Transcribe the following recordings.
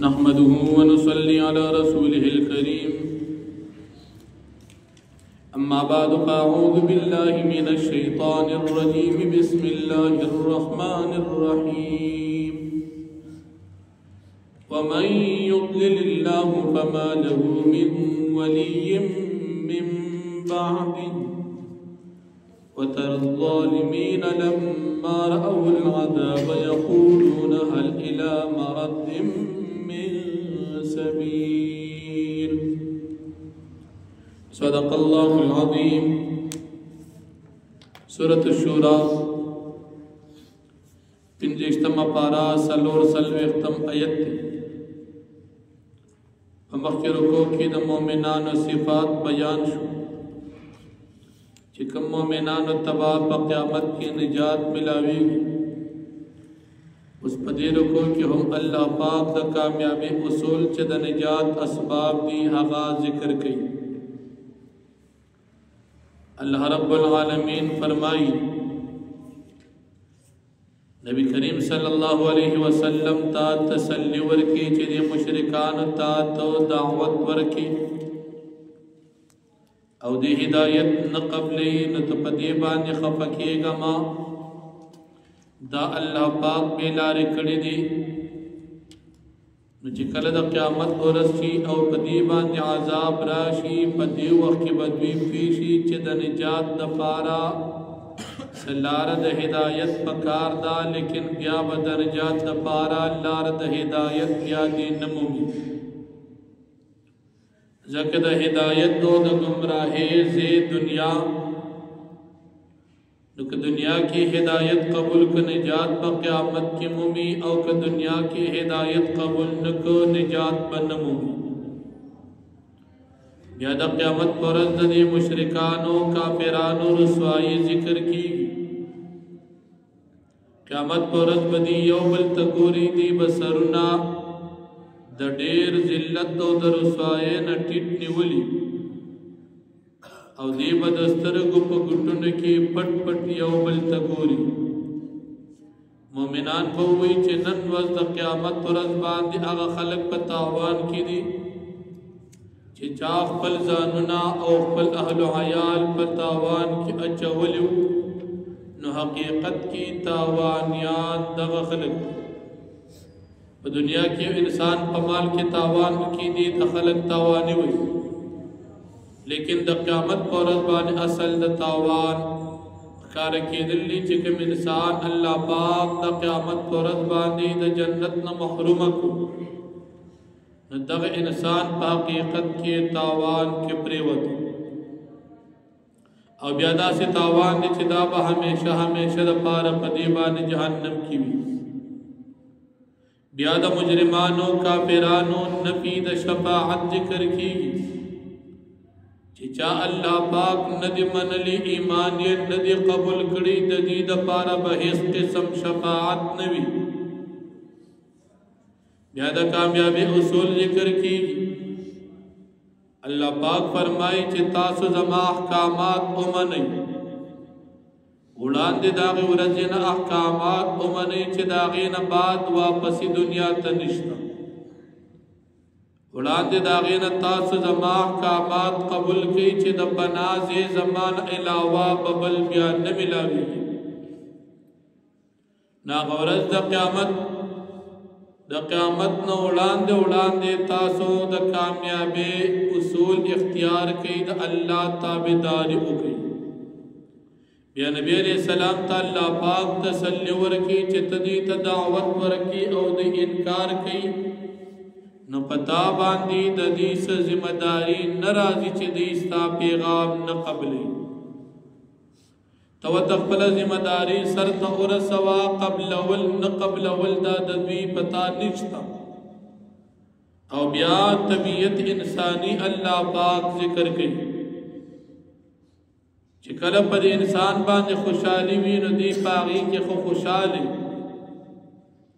نحمده ونصلي على رسوله الكريم أما بعد فأعوذ بالله من الشيطان الرجيم بسم الله الرحمن الرحيم ومن يضلل الله فما له من ولي من بعده وترى الظالمين لما رأوا العذاب يقولون هل إلى مرد من سبيل صدق الله العظيم سورة الشورى پنجشتم پارا سلور سلویختم آیت فمخی رکو کی دا مومنان و صفات بیان شو چکم مومنان و تبا پا قیامت کی نجات ملاوی گی اس پدی رکو کہ ہم اللہ پاک دا کامیابی اصول چا دا نجات اسباب دی آغاز ذکر کی اللہ رب العالمین فرمائی نبی کریم صلی اللہ علیہ وسلم تا تسلی ورکی چی دی مشرکان تا تو دعوت ورکی او دی ہدایت نقبلی نتپدی بانی خفکی گما دا اللہ پاک بیلاری کڑی دی نو چی کل دا قیامت ورسی او پدی باندی عذاب راشی پدی وقت بدوی پیشی چی دا نجات دا پارا سلار دا ہدایت پکار دا لیکن بیا با دا نجات دا پارا لار دا ہدایت بیا دی نمومی زکر دا ہدایت دو دا گمراہی زی دنیا نوک دنیا کی ہدایت قبول کو نجات پا قیامت کی مومی او کہ دنیا کی ہدایت قبول نکو نجات پا نمومی بیادا قیامت پرد دی مشرکانو کافرانو رسوائی ذکر کی قیامت پرد بدی یوبل تکوری دی بسرنا دا دیر ذلت دو در رسوائی نٹیٹ نیولی او دی بدسترگو پا گٹن کی پٹ پٹ یو بل تکوری مومنان پوئی چی نن وزد قیامت ورز باندی آغا خلق پا تاوان کی دی چی چاف پل زانونا او پل اہل و عیال پا تاوان کی اچولیو نو حقیقت کی تاوانیان دغا خلق پا دنیا کی انسان پا مال کی تاوان کی دی تا خلق تاوانی ہوئی لیکن دا قیامت پورت بانی اصل دا تاوان کارکی دلی چکم انسان اللہ پاک دا قیامت پورت بانی دا جنت نا محرومکو دا انسان پا حقیقت کی تاوان کی پریوتو او بیادا سے تاوان دی چدا با ہمیشہ دا پارا قدیبان جہنم کی بھی بیادا مجرمانو کافرانو نفی دا شفاعت ذکر کی چا اللہ پاک ندی منلی ایمانی ندی قبول کری ددید پارا بحیث قسم شفاعت نوی بیادہ کامیابی اصول ذکر کی اللہ پاک فرمائی چی تاسو زما احکامات امنی اڑان دی داغی ورزین احکامات امنی چی داغین بعد واپسی دنیا تنشتا اولاد داغین تاس زما احکامات قبول کی چی دا بناز زمان علاوہ ببل بیان نملاوی نا غورز دا قیامت نا اولاد تاسو دا کامیابی اصول اختیار کی دا اللہ تابداری ہو گئی بیا نبی علیہ السلام تا اللہ پاک تسلی ورکی چی تدی تدعوت ورکی او دی انکار کی نو پتا باندی دا دیس ذمہ داری نرازی چی دیستا پیغام نقبلی تو تقبل ذمہ داری سر تغور سوا قبل ول نقبل ول دا دوی پتا نشتا او بیا طبیعت انسانی اللہ پاک ذکر کی چی کل پر انسان باندی خوشحالی وی نو دی پاغی کی خوشحالی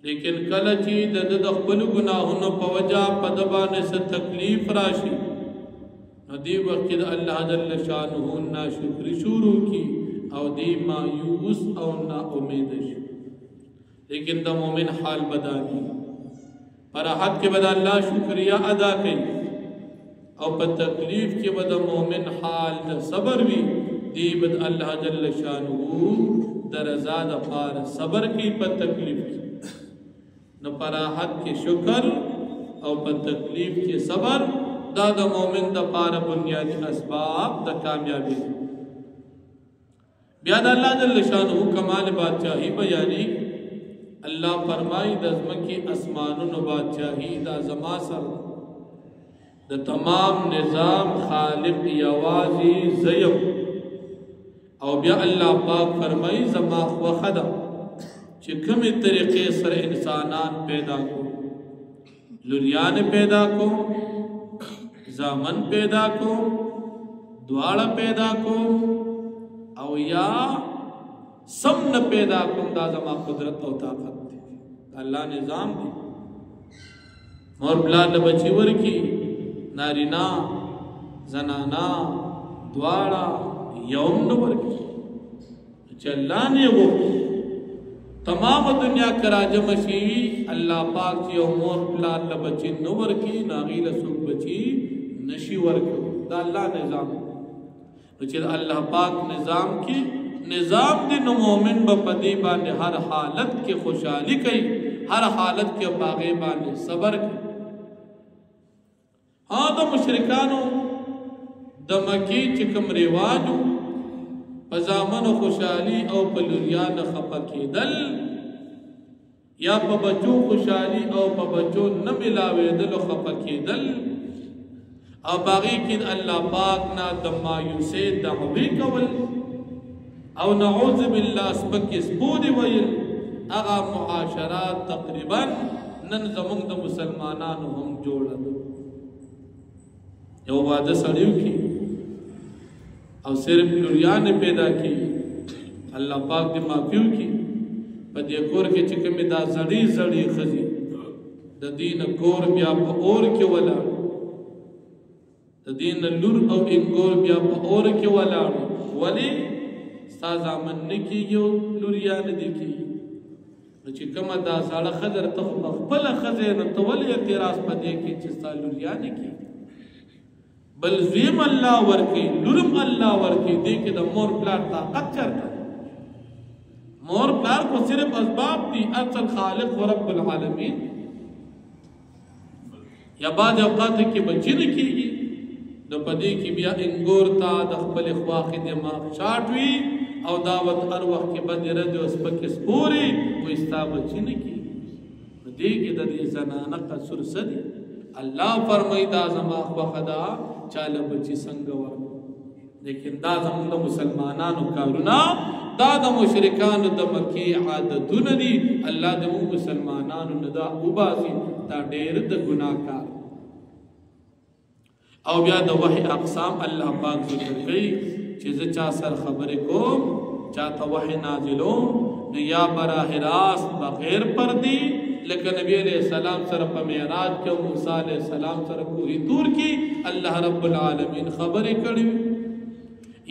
لیکن کل چی د خپل گناہونو په وجہ په دبانه سے تکلیف راشي نو دی وخت د الله جل شانه ناشکری شروع کی او دی مایوس او نا امید شي لیکن د مومن حال بدانی راحت کې به الله شکریا ادا کوي او په تکلیف کې به د مؤمن حال د صبر وي دی بد الله جل شانه د رضا د پاره صبر کوي په تکلیف کې نو په راحت کې شکر او په تکلیف کې صبر دا د مؤمن د پاره بنیادی اسباب د کامیابی بیا د الله جل شانه کمال بادشاہی بیانی الله فرمای د ازمکی اسمانونو بادشاہی دا زما سر د تمام نظام خالق یوازی زیم او بیا الله پاک فرمای زما خوخدا چې کومه طریقې سره انسانان پیدا کو لوریان پیدا کو زامن پیدا کو دواړه پیدا کو او یا سم پیدا کو دا زما قدرت او طاقت دی الله نظام دی مور بلاد بچی ورکی نارینا زنانا دواړه یوم نو ورکی چې الله نه وو تمام دنیا کرا جمع شي الله پاک چې یو مور بلاد بچی نو ورکی ناغیل سوق بچی نشي ورکو دا الله نظام چې الله پاک نظام کی نظام دی نو مومن با پدی باندې ہر حالت کے خوشحالی کئی ہر حالت کے باغی باندې صبر کئی ہاں دا مشرکانو دا مکی چکم رواجو پزامن خوشحالی او پلوریان خپکی دل یا پا بچو خوشحالی او پا بچو نملاوی دل خپکی دل او باغی کن اللہ پاک نا دمایوسے دعوی کول او نعوذ بالله سبک سپودی ویل اغا معاشرات تقریبا نن زمونږ د مسلمانانو هم جوړل یو واده سړیو کی او صرف لوریان پیدا کی الله پاک دې معافیو کی په دې کور کې چې کومه دا زړی زړی خزي د دین کور بیا په اور کې ولا د دین لور او انګور بیا په اور کې ولا ولی سازامن نکیږي لوریان دي کی چې کومه دا ساړه خضر ته خپل خزینه تولې اعتراض پدې کې چې سال لوریان کی بل زیم الله ورکی لورم الله ورکی دې کې د مور پلار طاقت چرته مور پلار کو صرف اسباب دي اصل خالق و رب العالمین یا بعد اوقات کې بچی نه کیږي نو پدې کې بیا انګور تا د خپل خواخ دماغ شاټوي او دعوت هر وخت کې بد رد او سپک سپوري و استا بچی نه کی دې کې د دې زنانه قصر سدي الله فرمای دا زما خدا چاله بچی څنګه ور لیکن دا زموږ مسلمانانو کارونه دا د مشرکانو د مکی عادتونه دي الله د مسلمانانو نه دا وباسي دا ډېر د ګناکار او بیا د وحی اقسام الله پاک ذکر کوي چې زه چا سر خبرې کوم چاته وحی نازلوم نو یا براہ راست بغیر پردی لیکن نبی علیہ السلام سره په معراج کې موسی علیہ السلام سره کوی تور کې الله رب العالمین خبرې کړي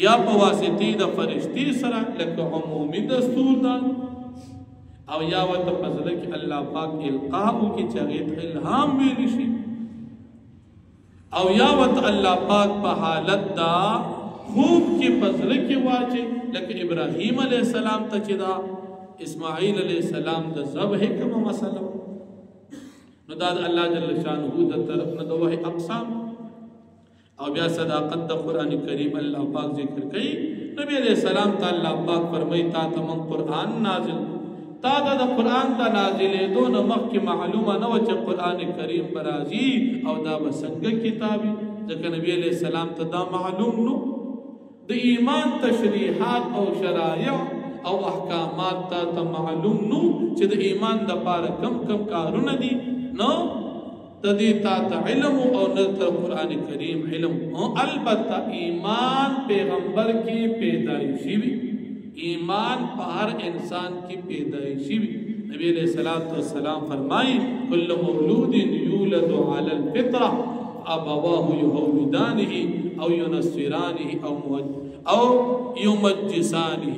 یا په واسطه د فرشتي سره لکه عمومي دستور ده او یا وت فضل کې الله پاک القاء کې چغیت الهام ویل شي او یا وت الله پاک په حالت دا خوب کې فضل کې واچي لکه ابراهیم علیہ السلام ته چې دا اسماعیل علیہ السلام د ذبح کوم مسله نو دا الله جل شانه د طرف نه د وحی اقسام او بیا صداقت د قران کریم الله پاک ذکر کوي نبی علیہ السلام تعالی پاک فرمایي تا تمام قران نازل تا د قران ته نازلې دون مخکې معلومه نه و چې قران کریم برازي او دا بسنګ کتابي ځکه نبی علیہ السلام ته دا معلوم نو د ایمان تشریحات او شرایع او احکامات ته معلوم نو چې د ایمان د پاره کم کم کارونه دي نو تدی تا علم او نت قرآن کریم علم البتہ ایمان پیغمبر کی پیدائشی بھی ایمان پر انسان کی پیدائشی بھی نبی علیہ الصلوۃ والسلام فرمائی کل مولود یولد علی الفطرہ ابواه یهودانه او ینصرانه او یمجسانه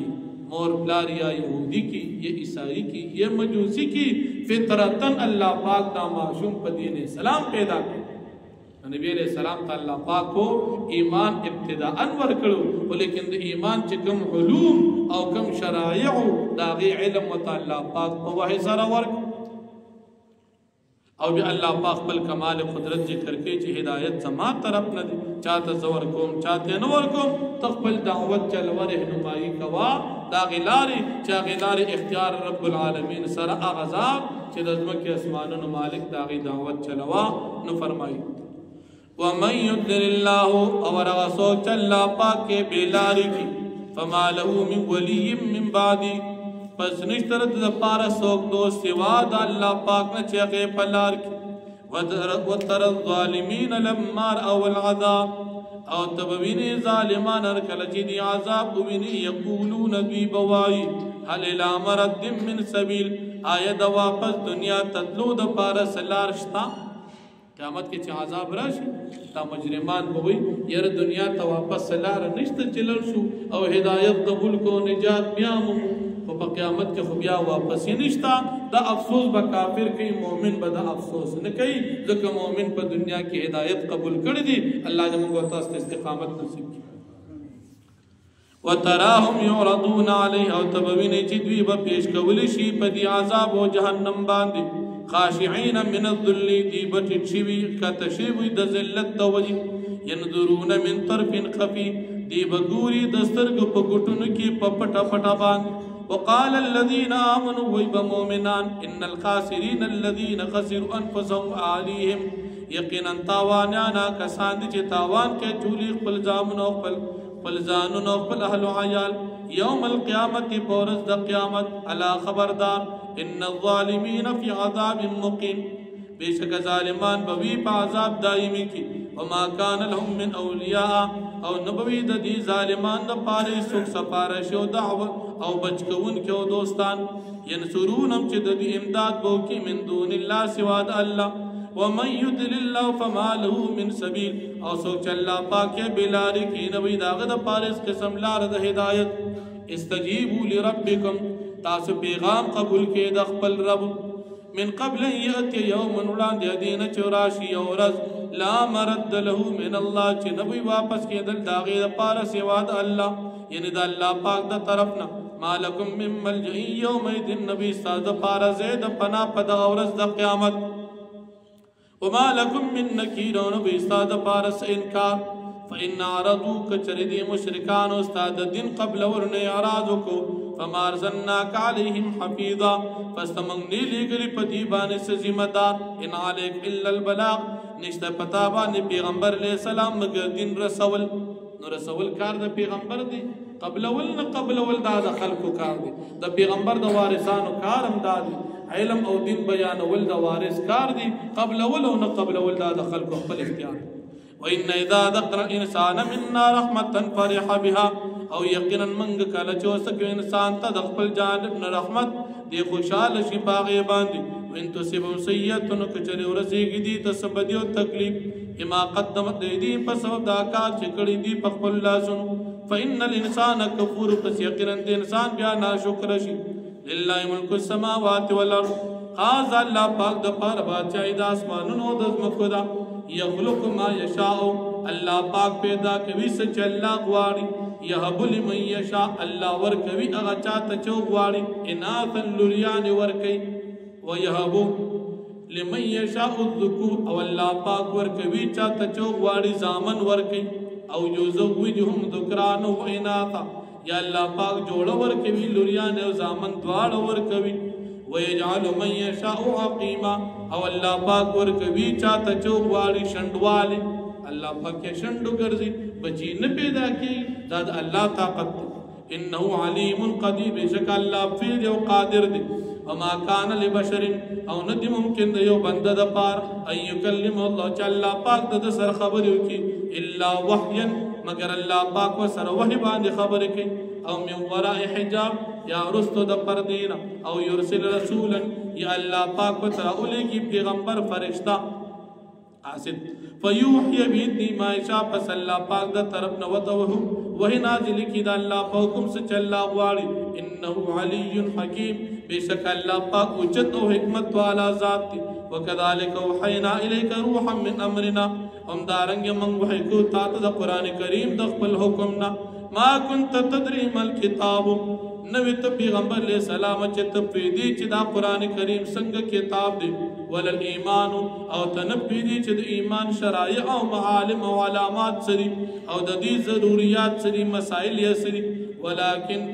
مور پلار یا یہودی کی یا عیسائی کی یا مجوسی کی فطرتن اللہ پاک دا معصوم پا دین اسلام پیدا کی نبی علیہ السلام تا اللہ پاک کو ایمان ابتداء انور کرو لیکن دا ایمان چی کم علوم او کم شرائعو داغی علم و تا اللہ پاک پا وحی سارا ورک او بھی اللہ پاک پل کمال قدرت ذکر کے چی ہدایت زمان طرف نہ دی چاہتا زور کوم چاہتے نور کوم تقبل دعوت چلور احنمائی کوا دا غلاری چا غلاری اختیار رب العالمین سر اغذاب چی دزمک اسمان و مالک دا غی دعوت چلوا نو فرمائی وَمَن يُضْلِلِ اللَّهُ اور غصوچ اللہ پاک کے بیلاری کی فَمَا لَهُ مِن وَلِيٍّ مِّن بَعْدِ پس نشترد دا پارا سوک دو سوا دا اللہ پاک نہ چیغے پلار کی وَتَرَ الظَّالِمِينَ لَمَّار اول عذاب او تبوینی ظالمان ارکل جدی عذاب بوینی یقولون دوی بوائی حل الى مرد من سبیل آید واپس دنیا تدلو دا پارا سلار شتا قیامت کے چھ عذاب راشی تا مجرمان بوئی یر دنیا تا واپس سلار نشت چلر شو او ہدایت قبول کو نجات بیامو پا قیامت کے خبیا واپس ہی نشتا دا افسوس با کافر کی مومن با دا افسوس نکئی ذکر مومن پا دنیا کی ہدایت قبول کر دی اللہ نے منگو تاست استقامت نصیب کی وَتَرَاهُمْ يُعْرَضُونَ عَلَيْهِ او تبوین جدوی با پیش کولشی پا دی عذاب و جہنم باندی خاشعین من الذل دی بٹی چھوی کا تشیوی دا ذلت دا وجی ينظرون من طرف خفی دی بگوری دسترگ پا گٹن کی پا پٹا پٹا باندی وقال الذين آمنوا ويب مؤمنان إن الخاسرين الذين خسروا أنفسهم وآليهم يقينا تاوانيانا كساند چه تاوان کے چولی خپل زامن و خپل زانن و خپل اهل و عیال يوم القيامة پورز دا قیامت علا خبردار ان الظالمين في عذاب مقيم بیشک ظالمان بوی پا عذاب دائمی کی وما كان لهم من اولیاء او نبوی دا دی ظالمان دا پاری سک سپارش و دعوت او بچکون کیو دوستان ینصرونم چی دا دی امداد بو کی من دون اللہ سواد اللہ ومن یدل اللہ فما له من سبیل او سوچ اللہ پاک بلاری کی نبی داغ دا پارس قسم لار دا ہدایت استجیبو لربکم تاس پیغام قبول کے دخپل رب من قبل یأتی یوم نولان دی دین چوراشی یورز لا مرد له من اللہ چی نبی واپس کے دل داغی دا پارس سواد اللہ یعنی دا اللہ پاک دا طرفنا مالکم من ملجئی یوم ایدن نبی ساز دا پارا زید پنا پدا غورز دا قیامت وما لکم من نکیر و نبی ساز دا پارس انکار فإن عرضو کچردی مشرکان استاد دن قبل ورن اعراضو کو فما ارزناک علیہم حفیظا فاستمنگنی لیگلی پتیبان سے ذمہ دار ان علیک الا البلاغ نشتہ پتابان پیغمبر علیہ السلام مگر دن رسول نو رسول کار دا پیغمبر دی قبل اول دا خلقو کار دی دا پیغمبر دا وارثانو کارم دا دی علم او دین بیان اول دا وارث کار دی قبل اول دا خلقو خپل اختیار وَإِنَّ إِذَا ذَكْرَ الْإِنسَانَ مِنَّا رَحْمَةً فَرِحَ بِهَا او یقینا منگ کل چوسک انسان تا دخپل جانب رحمت دی خوشحال شپاغی باندی وَإِن تُصِبْهُمْ سَيِّئَةٌ کچری ورسیگی دی تسبدی و تکلیف اما قدمت دی پسبب داکات چکڑی دی پخپل لازن فَإِنَّ الْإِنسَانَ كَفُورُ پس یقینا دی انسان بیا ناشکر شی لِلَّهِ مُلْكُ السَّمَاوَاتِ وَالْأَرْضِ خاص اللہ پاک دا پار بادشاہی دا اسمانون و دزمکو دا یخلق ما یشاؤ اللہ پاک پیدا کبھی سچ اللہ گواری یحب لمن یشاء اللہ ورکوی اغا چاہتا چو گواری اناثا للیان ورکی ویحب لمن یشاء الذکور او اللہ پاک ورکوی چاہتا چو گواری زامن ورکی او یزوجہم ذکران و اناثا یا اللہ پاک جوڑا ورکوی للیان و زامن دوار ورکوی وَيَجْعَلُ مَنْ يَشَاءُ عَقِيمًا او اللہ پاک ورکوی چاہتا چوکواری شنڈوالی اللہ پاک کے شنڈو گرزی بچی نہ پیدا کی داد اللہ طاقت دی انہو علیم قدیر بشک اللہ فید و قادر دی وما کان لبشر او ندی ممکن دیو بندہ دا پار ان یکلم اللہ چا اللہ پاک دا سر خبریو کی الا وحیا مگر اللہ پاک و سر وحی باندی خبر کی او من وراء حجاب یا رستو دا پردینا او یرسل رسولا یا اللہ پاک و تراؤلے کی پیغمبر فرشتہ آسد فیوحی بیدنی مائشا پس اللہ پاک دا طرف نوتوہو وحی نازل کی دا اللہ پا حکم سے چلا غواری انہو علی حکیم بے شک اللہ پاک اجت و حکمت والا ذات تی وکذالک وحینا الیک روحا من امرنا ہم دارنگ من وحی کو تاتا دا قرآن کریم دا خپل حکمنا ما کنت تدری مل کتابو نوی تو پیغمبر علیہ السلام چت پیدی چی دا قرآن کریم سنگ کتاب دی ولل ایمانو او تنبیدی چی دا ایمان شرائع او معالم او علامات سری او دا دی ضروریات سری مسائل یا سری ولیکن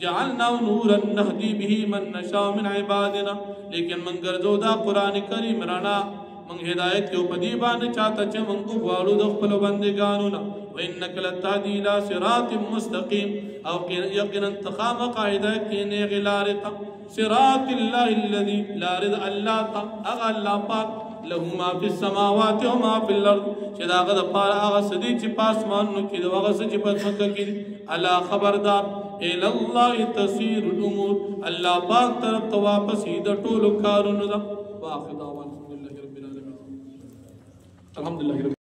جعلنا نورا نهدی به من نشاء من عبادنا لیکن من گرزو دا قرآن کریم رانا من ہدایت کے اوپر دیبان چاہتا چھ من اغوالو دخپل بندگانونا وَإِنَّكَ لَتَهْدِي إِلَى صِرَاطٍ مُسْتَقِيمٍ او یقینا انتخاب قاعدہ کینے غلارتا صراط اللہ الذي لارد اللہ تا اغا اللہ پاک لہو ما فی السماوات و ما فی الارض چدا غد پارا آغا صدی چی پاسمان نکی دو آغا سچی پاسمکہ کی اللہ خبردار الاللہ تصیر الامور اللہ پاک طرف تو واپس ہی دا طول کارون دا واقع دعوان الحمدللہ رب العالمين الحمدللہ